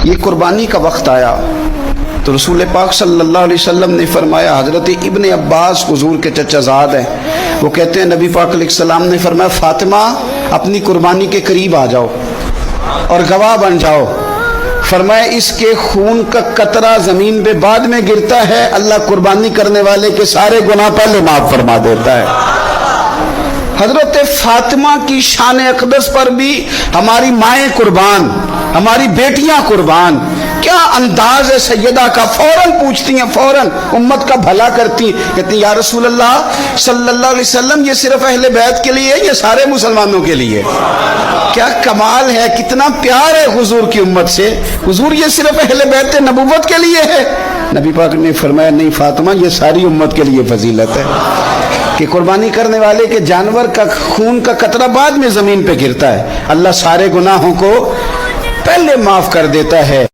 یہ قربانی کا وقت آیا تو رسول پاک صلی اللہ علیہ وسلم نے فرمایا، حضرت ابن عباس حضور کے چچا زاد ہیں، وہ کہتے ہیں نبی پاک علیہ السلام نے فرمایا فاطمہ اپنی قربانی کے قریب آ جاؤ اور گواہ بن جاؤ۔ فرمایا اس کے خون کا قطرہ زمین پہ بعد میں گرتا ہے، اللہ قربانی کرنے والے کے سارے گناہ پہلے معاف فرما دیتا ہے۔ حضرت فاطمہ کی شان اقدس پر بھی ہماری مائیں قربان، ہماری بیٹیاں قربان۔ کیا انداز ہے سیدہ کا، فوراً پوچھتی ہیں، فوراً امت کا بھلا کرتی ہیں، کہتی ہیں یا رسول اللہ صلی اللہ علیہ وسلم یہ صرف اہل بیت کے لیے ہے، یہ سارے مسلمانوں کے لیے؟ کیا کمال ہے، کتنا پیار ہے حضور کی امت سے۔ حضور یہ صرف اہل بیت نبوت کے لیے ہے؟ نبی پاک نے فرمایا نہیں فاطمہ، یہ ساری امت کے لیے فضیلت ہے کہ قربانی کرنے والے کے جانور کا خون کا قطرہ بعد میں زمین پہ گرتا ہے، اللہ سارے گناہوں کو پہلے معاف کر دیتا ہے۔